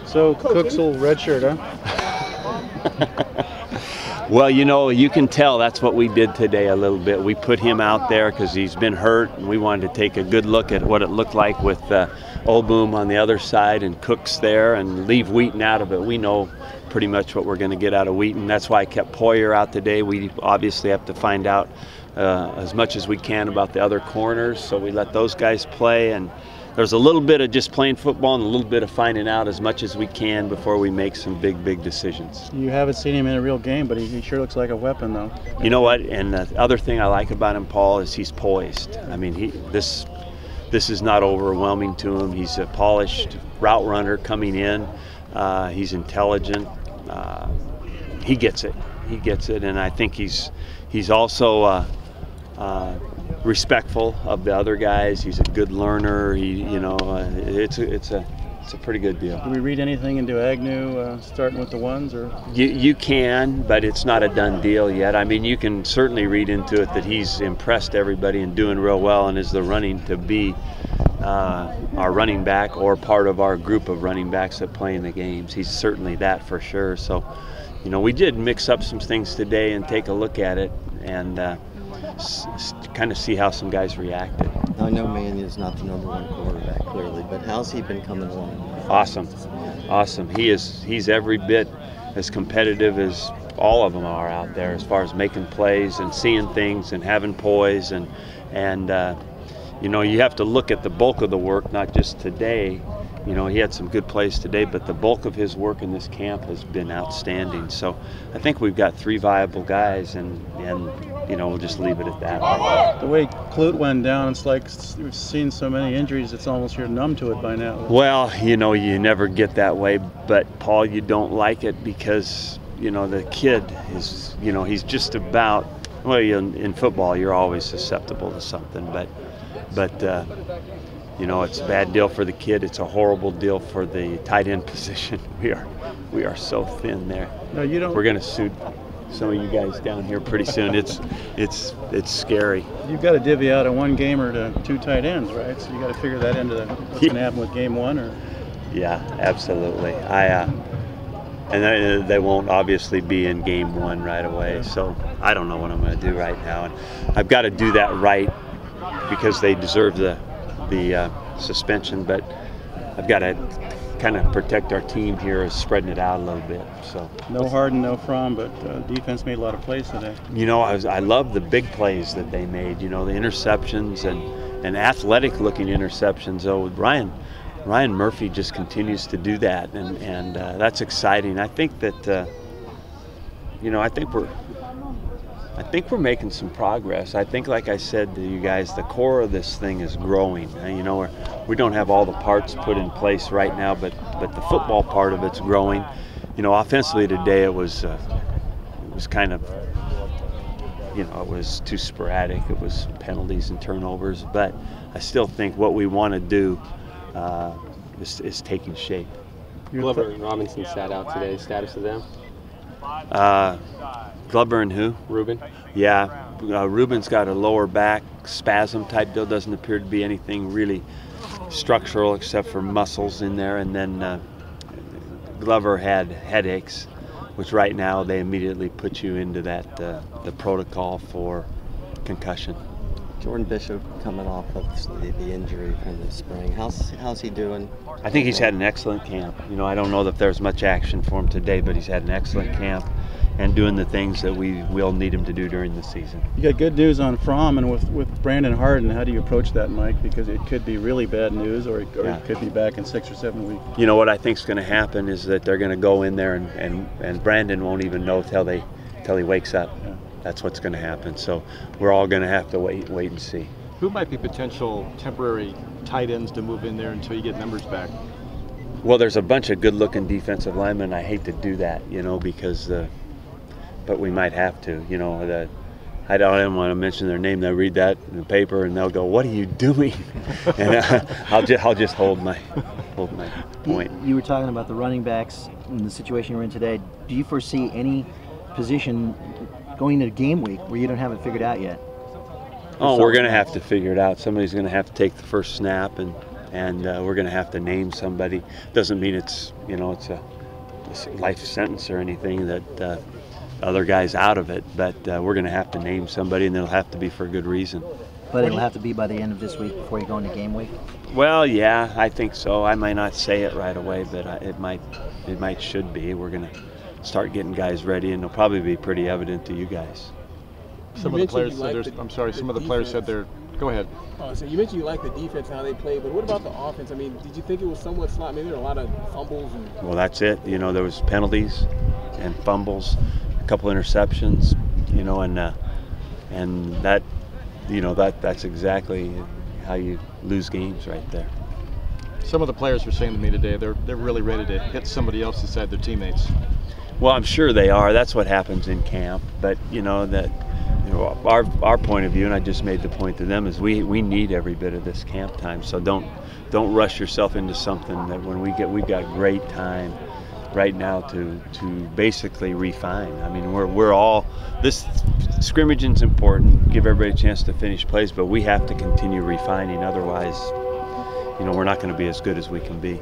So Cooks will redshirt, huh? Well, you know, you can tell that's what we did today a little bit. We put him out there because he's been hurt, and we wanted to take a good look at what it looked like with Olboom on the other side and Cooks there, and leave Wheaton out of it. We know pretty much what we're going to get out of Wheaton. That's why I kept Poyer out today. We obviously have to find out as much as we can about the other corners, so we let those guys play. And there's a little bit of just playing football and a little bit of finding out as much as we can before we make some big decisions. You haven't seen him in a real game, but he sure looks like a weapon, though. You know what? And the other thing I like about him, Paul, is he's poised. I mean, this is not overwhelming to him. He's a polished route runner coming in. He's intelligent. He gets it. He gets it, and I think he's also respectful of the other guys. He's a good learner. It's a pretty good deal. Do we read anything into Agnew starting with the ones, or? You can, but it's not a done deal yet. I mean, you can certainly read into it that he's impressed everybody and doing real well, and is the running to be our running back or part of our group of running backs that play in the games. He's certainly that for sure. So, you know, we did mix up some things today and take a look at it and kind of see how some guys reacted. I know Mannion's not the #1 quarterback, clearly, but how's he been coming along? Awesome. He's every bit as competitive as all of them are out there as far as making plays and seeing things and having poise and you know, you have to look at the bulk of the work, not just today. You know, he had some good plays today, but the bulk of his work in this camp has been outstanding. So I think we've got 3 viable guys, and you know, we'll just leave it at that. The way Clute went down, it's like we've seen so many injuries, it's almost you're numb to it by now. Well, you know, you never get that way, but Paul, you don't like it because, you know, the kid is, you know, he's just about, well, in football you're always susceptible to something, but you know, it's a bad deal for the kid. It's a horrible deal for the tight end position. We are so thin there. No, you don't. We're going to suit some of you guys down here pretty soon. It's scary. You've got to divvy out a 1 gamer to 2 tight ends, right? So you got to figure that into what's going to happen with game 1, or? Yeah, absolutely. And they won't obviously be in game 1 right away. So I don't know what I'm going to do right now, and I've got to do that right because they deserve the suspension, but I've got to kind of protect our team here, spreading it out a little bit. So no Harden, no Fromm, but defense made a lot of plays today. You know, I love the big plays that they made. You know, the interceptions and athletic-looking interceptions. Oh, Ryan Murphy just continues to do that, and that's exciting. I think that you know, I think we're making some progress. I think, like I said to you guys, the core of this thing is growing. You know, we don't have all the parts put in place right now, but the football part of it's growing. You know, offensively today it was kind of, you know, it was too sporadic. It was penalties and turnovers, but I still think what we want to do is taking shape. Glover and Robinson sat out today. Status of them? Glover and who? Ruben. Yeah, Ruben's got a lower back spasm type deal. Doesn't appear to be anything really structural except for muscles in there. And then Glover had headaches, which right now they immediately put you into that the protocol for concussion. Jordan Bishop coming off of the injury from the spring. How's he doing? I think he's had an excellent camp. You know, I don't know that there's much action for him today, but he's had an excellent camp and doing the things that we will need him to do during the season. You got good news on Fromm, and with Brandon Harden, how do you approach that, Mike? Because it could be really bad news, or it could be back in 6 or 7 weeks. You know what I think is going to happen is that they're going to go in there and Brandon won't even know till he wakes up. Yeah. That's what's going to happen. So we're all going to have to wait and see. Who might be potential temporary tight ends to move in there until you get numbers back? Well, there's a bunch of good-looking defensive linemen. I hate to do that, you know, because but we might have to. You know, I don't want to mention their name. They'll read that in the paper and they'll go, "What are you doing?" And I'll just hold my point. You were talking about the running backs and the situation we're in today. Do you foresee any position going into game week where you don't have it figured out yet? Oh, we're going to have to figure it out. Somebody's going to have to take the first snap, and and we're going to have to name somebody. Doesn't mean it's it's a life sentence or anything that other guys out of it, but we're going to have to name somebody, and it'll have to be for a good reason. But it'll have to be by the end of this week before you go into game week? Well, yeah, I think so. I might not say it right away, but it might should be. We're going to start getting guys ready, and it'll probably be pretty evident to you guys. Some of the players said some of the players said they're. Go ahead. So you mentioned you like the defense and how they play, but what about the offense? I mean, did you think it was somewhat slow? I mean, there were a lot of fumbles. Well, that's it. There was penalties and fumbles, a couple interceptions, and that, that's exactly how you lose games right there. Some of the players were saying to me today they're really ready to hit somebody else inside their teammates. Well, I'm sure they are. That's what happens in camp. But our point of view, and I just made the point to them, is we need every bit of this camp time. So don't rush yourself into something that we've got great time right now to basically refine. I mean, we're all, this scrimmaging is important. Give everybody a chance to finish plays, but we have to continue refining. Otherwise, we're not going to be as good as we can be.